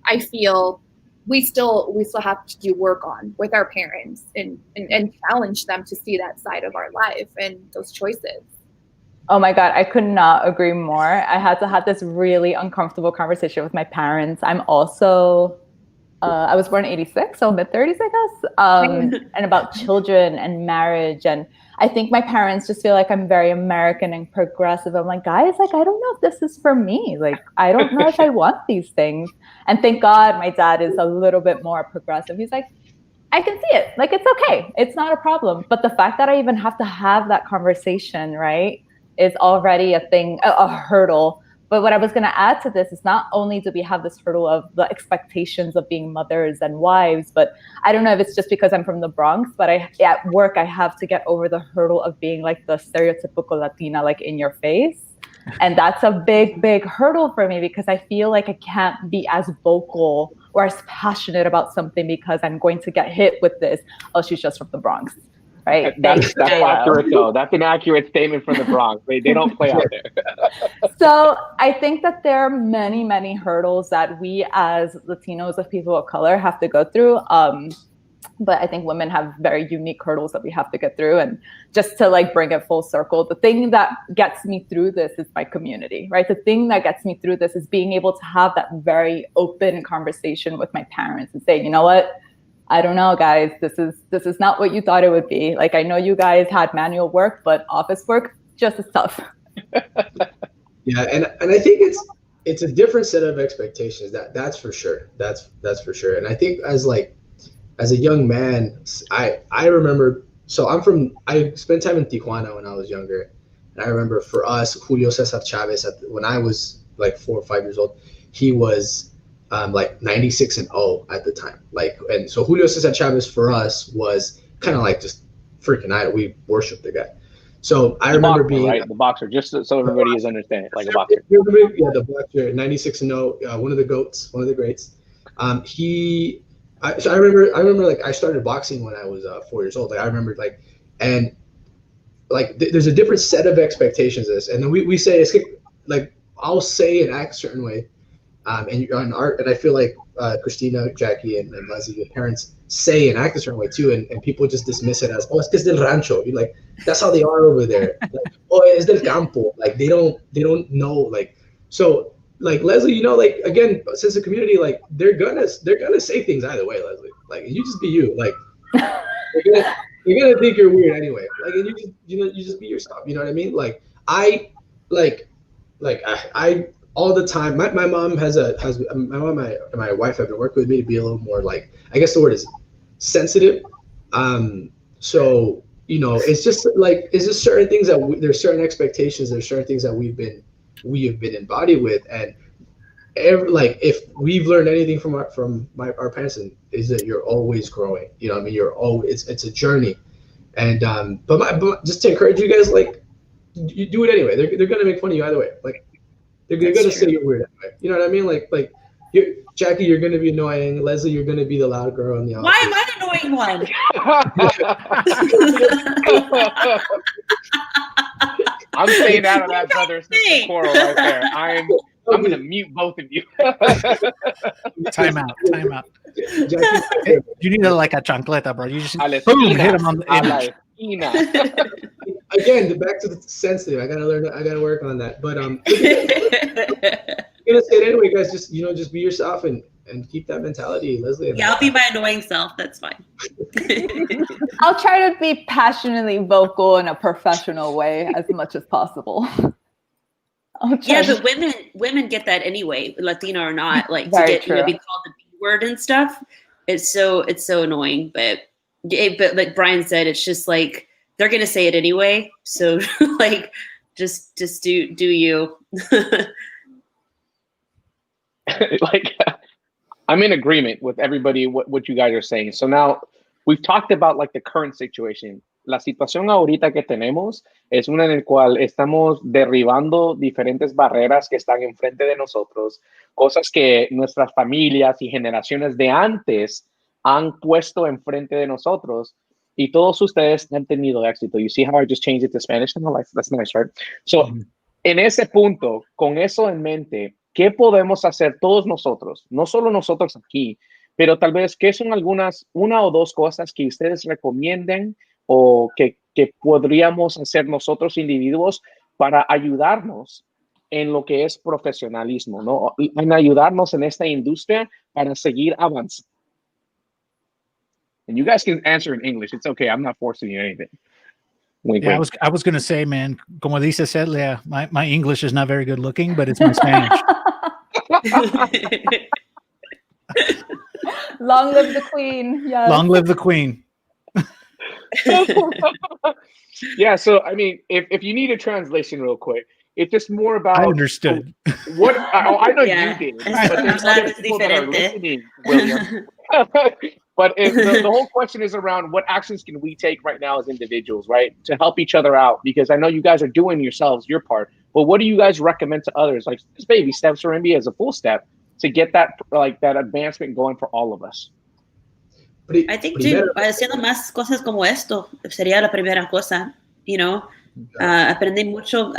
I feel we still have to do work on with our parents and challenge them to see that side of our life and those choices. Oh my God, I could not agree more. I had to have this really uncomfortable conversation with my parents. I'm also, I was born in 86, so mid-30s, I guess, and about children and marriage. And I think my parents just feel like I'm very American and progressive. I'm like, guys, like, I don't know if this is for me. Like, I don't know if I want these things. And thank God my dad is a little bit more progressive. He's like, I can see it. Like, it's okay. It's not a problem. But the fact that I even have to have that conversation, right, is already a thing, a hurdle. But what I was going to add to this is not only do we have this hurdle of the expectations of being mothers and wives, but I don't know if it's just because I'm from the Bronx, but at work, I have to get over the hurdle of being like the stereotypical Latina, like in your face. And that's a big, big hurdle for me because I feel like I can't be as vocal or as passionate about something because I'm going to get hit with this. Oh, she's just from the Bronx. Right. That's accurate, though. That's an accurate statement from the Bronx. They don't play out there. So I think that there are many, many hurdles that we as Latinos, as people of color, have to go through. But I think women have very unique hurdles that we have to get through. And just to like bring it full circle, the thing that gets me through this is my community, right? The thing that gets me through this is being able to have that very open conversation with my parents and say, you know what? I don't know, guys, this is not what you thought it would be. Like, I know you guys had manual work, but office work just as tough. Yeah, and I think it's a different set of expectations. That's for sure. That's for sure. And I think as a young man, I remember. So I spent time in Tijuana when I was younger, and I remember for us, Julio Cesar Chavez, when I was like 4 or 5 years old, he was like 96-0 at the time. Like, and so Julio Cesar Chavez for us was kind of like just freaking idol. We worshiped the guy. So I remember being right, the boxer, just so everybody is understanding, like a boxer. Yeah, the boxer, 96-0, one of the goats, one of the greats. So I remember like I started boxing when I was 4 years old. Like I remember like, and like there's a different set of expectations of this, and then we say it's like I'll say and act a certain way, and I feel like Christina, Jackie, and Leslie, your parents say and act a certain way too, and people just dismiss it as, oh, es que es del rancho. You're like, that's how they are over there. Like, oh, es del campo. Like they don't know, like, so like Leslie, you know, like again, since the community, like they're gonna say things either way, Leslie. Like you just be you. Like you're gonna think you're weird anyway. Like and you just be yourself. You know what I mean? Like I all the time. My mom my mom and my wife have been working with me to be a little more like, I guess the word is sensitive. So you know, it's just certain things that there's certain expectations. There's certain things that we have been embodied with, and like if we've learned anything from our parents, is that you're always growing. You know what I mean? You're always, it's a journey, and but just to encourage you guys, like you do it anyway. They're gonna make fun of you either way. Like they're gonna say you're weird anyway. You know what I mean? Like Jackie, you're gonna be annoying. Leslie, you're gonna be the loud girl in the office. Why am I the annoying one? I'm staying out of that brother sister quarrel right there. I'm gonna mute both of you. Time out. Hey, you need like a chancleta, bro. You just boom, hit him on the Again, back to the sensitive. I gotta work on that. But I'm gonna say it anyway, guys. Just just be yourself and keep that mentality, Leslie. Yeah, I'll be my annoying self. That's fine. I'll try to be passionately vocal in a professional way as much as possible. Yeah, but women get that anyway, Latino or not. Like to get be called the B word and stuff. It's so annoying. But like Brian said, it's just like they're gonna say it anyway. So like just do you. Like I'm in agreement with everybody what you guys are saying. So now we've talked about like the current situation. La situación ahorita que tenemos es una en la cual estamos derribando diferentes barreras que están enfrente de nosotros, cosas que nuestras familias y generaciones de antes han puesto enfrente de nosotros, y todos ustedes han tenido éxito. You see how I just changed it to Spanish? No, that's nice, right? So, en ese punto, con eso en mente, ¿qué podemos hacer todos nosotros? No solo nosotros aquí, pero tal vez, ¿qué son una o dos cosas que ustedes recomienden o que podríamos hacer nosotros individuos para ayudarnos en lo que es profesionalismo, ¿no? En ayudarnos en esta industria para seguir avanzando? And you guys can answer in English. It's okay. I'm not forcing you anything. Wink, yeah, wink. I was going to say, man, como dice Celia, my English is not very good looking, but it's my Spanish. Long live the queen. Yes. Long live the queen. Yeah, so I mean, if you need a translation real quick, it's just more about. I understood. What I know Yeah. you did, But there's other people that are listening, William. But the whole question is around what actions can we take right now as individuals, right, to help each other out? Because I know you guys are doing yourselves your part, but what do you guys recommend to others? Like this baby steps or maybe as a full step to get that advancement going for all of us. I think too, haciendo más cosas como esto sería la primera cosa, you know. Aprendí mucho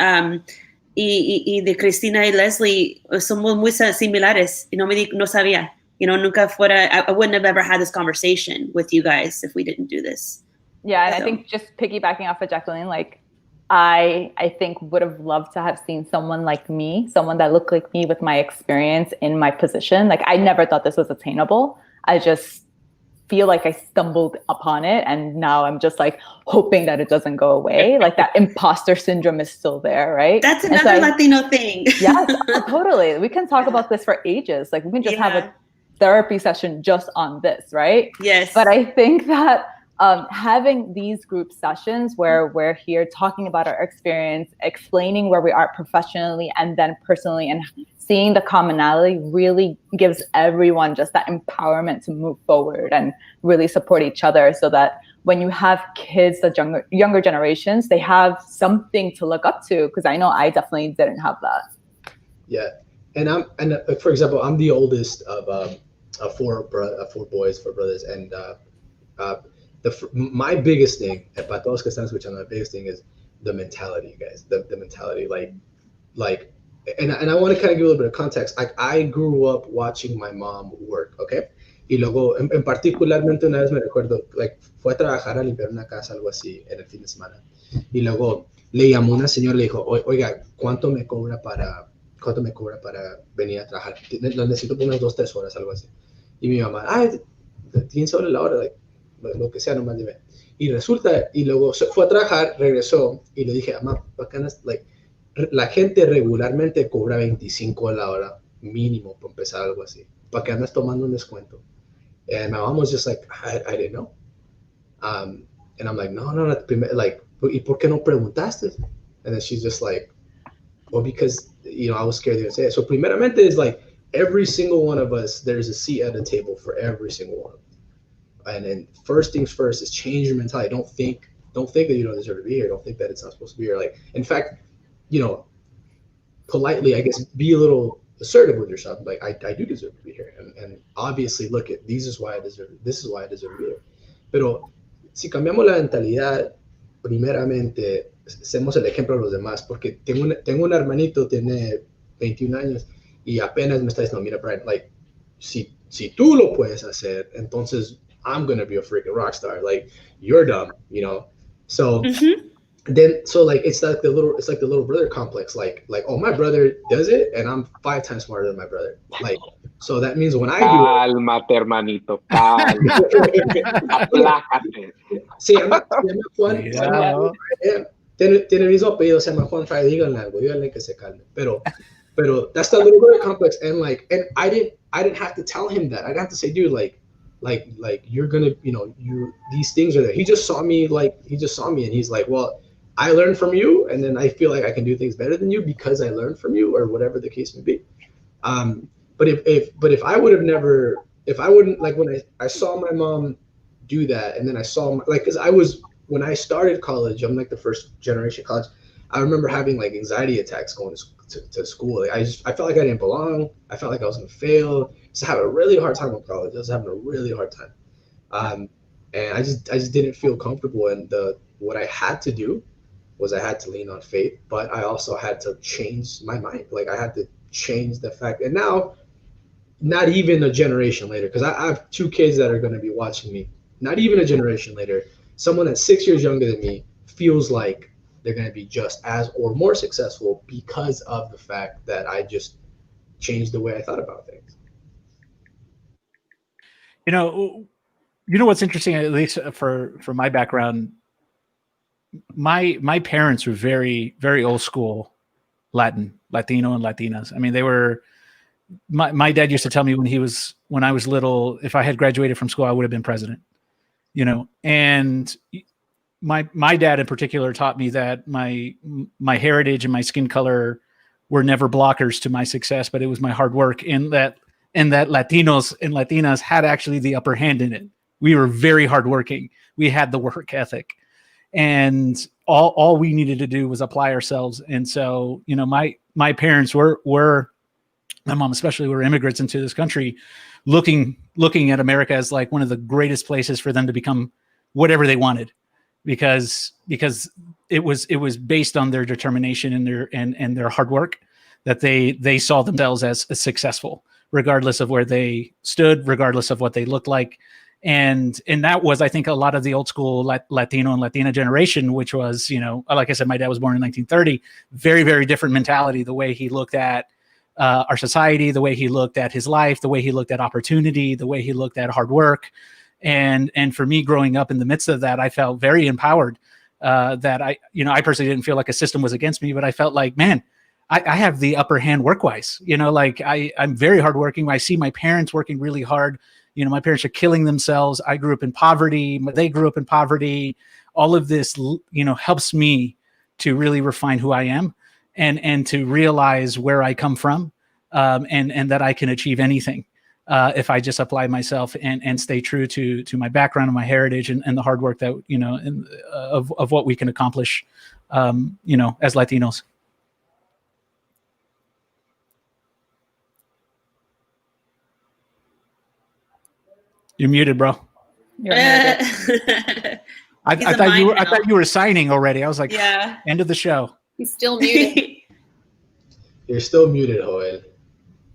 y de Cristina y Leslie somos muy similares y no sabía. I wouldn't have ever had this conversation with you guys if we didn't do this. Yeah, and I think just piggybacking off of Jacqueline, like I think would have loved to have seen someone like me, someone that looked like me with my experience in my position. Like I never thought this was attainable. I just feel like I stumbled upon it, and now I'm just like hoping that it doesn't go away. Like that imposter syndrome is still there, right? That's another Latino thing. Yes, totally. We can talk about this for ages. Like we can just have a therapy session just on this, right? Yes. But I think that having these group sessions where we're here talking about our experience, explaining where we are professionally and then personally, and seeing the commonality really gives everyone just that empowerment to move forward and really support each other, so that when you have kids, the younger generations, they have something to look up to. Because I know I definitely didn't have that. Yeah, and for example, I'm the oldest of four brothers, and my biggest thing, para todos que están escuchando, my biggest thing is the mentality, guys. The mentality, like, and I want to kind of give a little bit of context. Like, I grew up watching my mom work, okay? Y luego, en particularmente una vez me recuerdo, like, fue a trabajar a limpiar una casa, algo así, en el fin de semana. Y luego le llamó una señora y le dijo, oiga, ¿cuánto me cobra para venir a trabajar? Lo necesito por unas 2-3 horas, algo así. Y mi mamá, 15 horas la hora, like, lo que sea, nomás dime. Y resulta, y luego se fue a trabajar, regresó, y le dije, mamá, like, la gente regularmente cobra 25 a la hora mínimo para empezar algo así. ¿Para qué andas tomando un descuento? And my mom was just like, I didn't know. And I'm like, no, like, ¿y por qué no preguntaste? And then she's just like, well, because, I was scared they would say it. So primeramente is like, every single one of us, there's a seat at the table for every single one of us. And then first things first is change your mentality. Don't think that you don't deserve to be here. Don't think that it's not supposed to be here. Like, in fact, politely, I guess, be a little assertive with yourself. Like, I do deserve to be here. And obviously, look, this is why I deserve to be here. Pero si cambiamos la mentalidad, primeramente, hacemos el ejemplo a los demás. Porque tengo un hermanito, tiene 21 años, y apenas me está diciendo, mira, Brian, like, si tú lo puedes hacer, entonces I'm going to be a freaking rock star. Like, you're dumb, So then, like, it's like the little brother complex. Like, oh, my brother does it, and I'm 5 times smarter than my brother. Like, so that means when I do Cálmate, hermanito, cálmate. Aplácate. Sí, se llama Juan. Tiene el mismo apellido, se llama Juan. Díganle que se calme. Pero that's the little brother complex, and I didn't have to tell him that. I didn't have to say, dude, like you're gonna, these things are there. He just saw me, and he's like, well, I learned from you, and then I feel like I can do things better than you because I learned from you, or whatever the case may be. But if I wouldn't, like, when I saw my mom do that, and then I saw because when I started college, I'm like the first generation college. I remember having like anxiety attacks going to school. Like, I felt like I didn't belong. I felt like I was gonna fail. So I had a really hard time in college. I was having a really hard time, and I just didn't feel comfortable. And what I had to do was I had to lean on faith, but I also had to change my mind. Like, I had to change the fact. And now, not even a generation later, because I have 2 kids that are going to be watching me. Not even a generation later, someone that's 6 years younger than me feels like they're going to be just as or more successful because of the fact that I just changed the way I thought about things. What's interesting, at least for my background, my parents were very, very old school Latino and Latinas. I mean, they were, my dad used to tell me when I was little, if I had graduated from school, I would have been president, and my dad in particular taught me that my heritage and my skin color were never blockers to my success, but it was my hard work, and that Latinos and Latinas had actually the upper hand in it. We were very hardworking. We had the work ethic, and all we needed to do was apply ourselves. And so, my parents were my mom especially, were immigrants into this country, looking at America as like one of the greatest places for them to become whatever they wanted, because it was based on their determination and their hard work that they saw themselves as successful, regardless of where they stood, regardless of what they looked like. And that was, I think, a lot of the old school Latino and Latina generation, which was, you know, like I said, my dad was born in 1930, very, very different mentality, the way he looked at our society, the way he looked at his life, the way he looked at opportunity, the way he looked at hard work. And for me, growing up in the midst of that, I felt very empowered that I personally didn't feel like a system was against me, but I felt like, man, I have the upper hand work-wise, you know, like I'm very hardworking. I see my parents working really hard. You know, my parents are killing themselves. I grew up in poverty. They grew up in poverty. All of this, you know, helps me to really refine who I am and to realize where I come from, and that I can achieve anything if I just apply myself and stay true to my background and my heritage and the hard work that, you know, of what we can accomplish, you know, as Latinos. You're muted, bro. You're muted. I thought you were signing already. I was like, yeah. End of the show. He's still muted. You're still muted, Joel.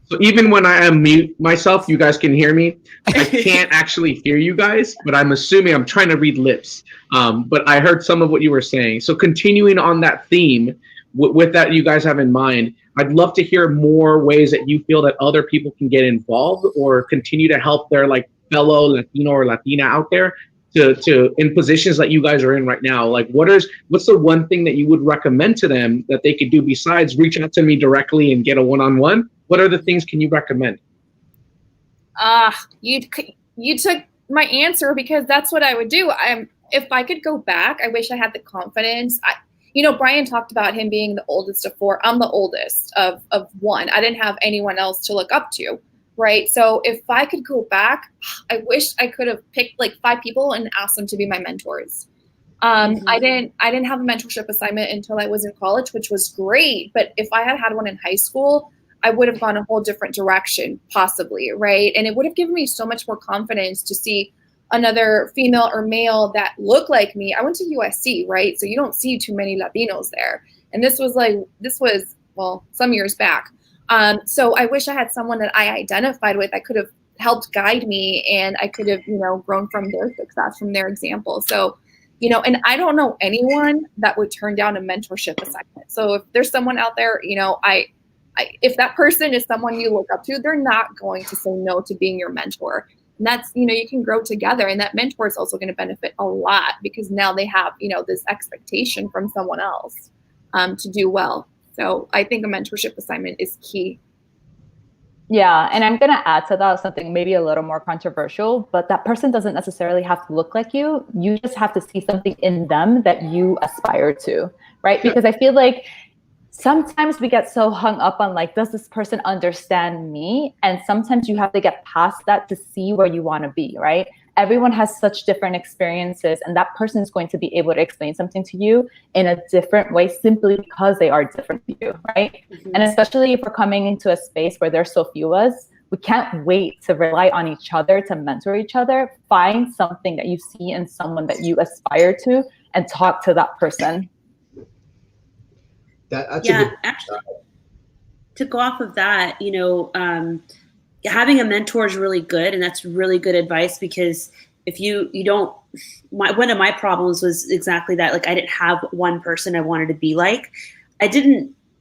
So even when I unmute myself, you guys can hear me. I can't actually hear you guys, but I'm assuming I'm trying to read lips. But I heard some of what you were saying. So continuing on that theme, with that you guys have in mind, I'd love to hear more ways that you feel that other people can get involved or continue to help their like fellow Latino or Latina out there to in positions that you guys are in right now. Like what's the one thing that you would recommend to them that they could do besides reach out to me directly and get a one-on-one? What other things can you recommend? You took my answer, because that's what I would do. If I could go back, I wish I had the confidence. Brian talked about him being the oldest of four. I'm the oldest of one. I didn't have anyone else to look up to, right? So if I could go back, I wish I could have picked like 5 people and asked them to be my mentors. I didn't have a mentorship assignment until I was in college, which was great. But if I had had one in high school, I would have gone a whole different direction, possibly, right? And it would have given me so much more confidence to see another female or male that looked like me. I went to USC, right? So you don't see too many Latinos there. And this was some years back. So I wish I had someone that I identified with. I could have helped guide me, and I could have, grown from their success, from their example. So, and I don't know anyone that would turn down a mentorship assignment. So if there's someone out there, if that person is someone you look up to, they're not going to say no to being your mentor. And that's, you can grow together, and that mentor is also going to benefit a lot, because now they have, this expectation from someone else to do well. So I think a mentorship assignment is key. Yeah, and I'm going to add to that something maybe a little more controversial, but that person doesn't necessarily have to look like you. You just have to see something in them that you aspire to, right? Because I feel like sometimes we get so hung up on like, does this person understand me? And sometimes you have to get past that to see where you want to be, right? Everyone has such different experiences, and that person is going to be able to explain something to you in a different way simply because they are different to you, right? Mm-hmm. And especially if we're coming into a space where there's so few of us, we can't wait to rely on each other to mentor each other. Find something that you see in someone that you aspire to and talk to that person. That's actually, to go off of that, having a mentor is really good, and that's really good advice, because if you don't, one of my problems was exactly that. Like, I didn't have one person I wanted to be like.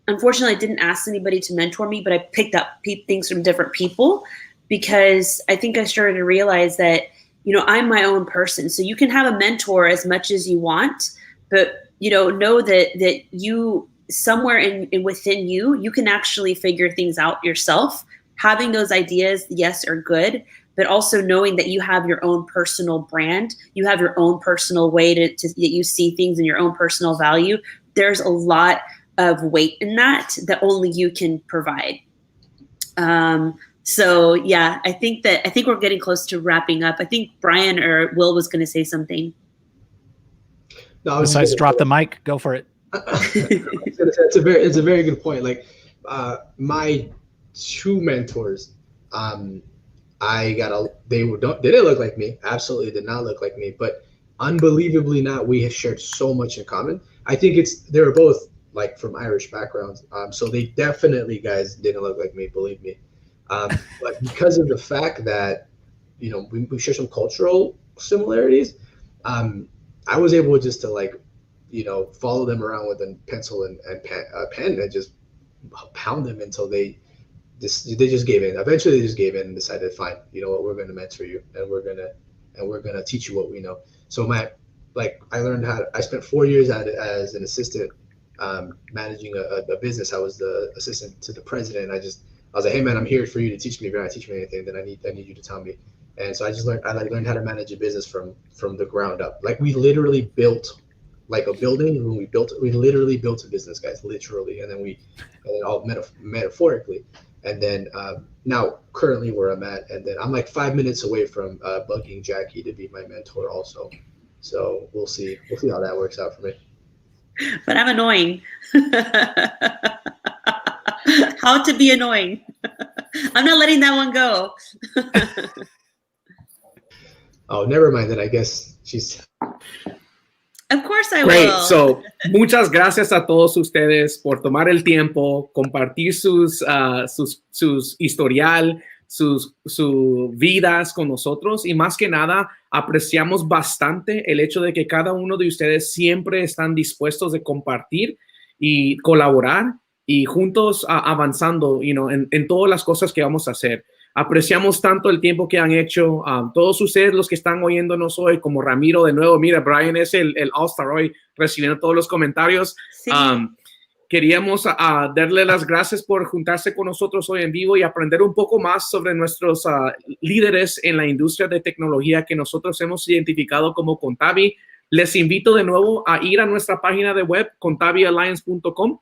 Unfortunately, I didn't ask anybody to mentor me, but I picked up things from different people, because I think I started to realize that, I'm my own person. So you can have a mentor as much as you want, but, know that you, somewhere within you can actually figure things out yourself. Having those ideas, yes, are good, but also knowing that you have your own personal brand, you have your own personal way that you see things and your own personal value. There's a lot of weight in that only you can provide. So yeah, I think we're getting close to wrapping up. I think Brian or Will was going to say something. No, besides drop the mic, go for it. It's a very good point. Like my 2 mentors, they didn't look like me. Absolutely did not look like me, but unbelievably not. We have shared so much in common. I think they were both like from Irish backgrounds. So they definitely, guys, didn't look like me, believe me. But because of the fact that, we share some cultural similarities, I was able just to follow them around with a pencil and pen and just pound them until they just gave in. Eventually they just gave in and decided, fine, you know what, we're going to mentor you and we're going to teach you what we know. So I learned I spent 4 years as an assistant, managing a business. I was the assistant to the president. I was like, hey man, I'm here for you to teach me. If you're not teaching me anything, then I need you to tell me. And so I learned how to manage a business from the ground up. Like we literally built like a building. When we literally built a business, guys, literally. And then all metaphorically. And then now currently where I'm at, and then I'm like 5 minutes away from bugging Jackie to be my mentor also. So we'll see how that works out for me. But I'm annoying. How to be annoying. I'm not letting that one go. Oh, never mind then. I guess she's... Of course I Great. will. So, muchas gracias a todos ustedes por tomar el tiempo, compartir sus historial, sus vidas con nosotros, y más que nada apreciamos bastante el hecho de que cada uno de ustedes siempre están dispuestos de compartir y colaborar y juntos avanzando, en todas las cosas que vamos a hacer. Apreciamos tanto el tiempo que han hecho. Todos ustedes los que están oyéndonos hoy, como Ramiro de nuevo, mira, Brian es el All-Star hoy, recibiendo todos los comentarios. Sí. Queríamos darle las gracias por juntarse con nosotros hoy en vivo y aprender un poco más sobre nuestros líderes en la industria de tecnología que nosotros hemos identificado como Contabi. Les invito de nuevo a ir a nuestra página de web, contabialliance.com,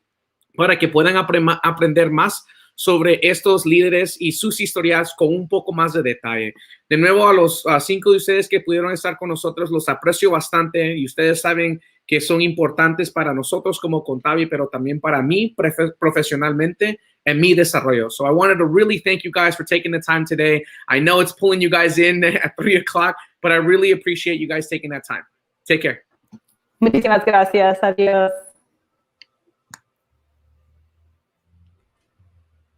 para que puedan aprender más sobre estos líderes y sus historias con un poco más de detalle. De nuevo, a los 5 de ustedes que pudieron estar con nosotros, los aprecio bastante y ustedes saben que son importantes para nosotros como Contabi, pero también para mí profesionalmente en mi desarrollo. So I wanted to really thank you guys for taking the time today. I know it's pulling you guys in at 3 o'clock, but I really appreciate you guys taking that time. Take care. Muchísimas gracias. Adiós.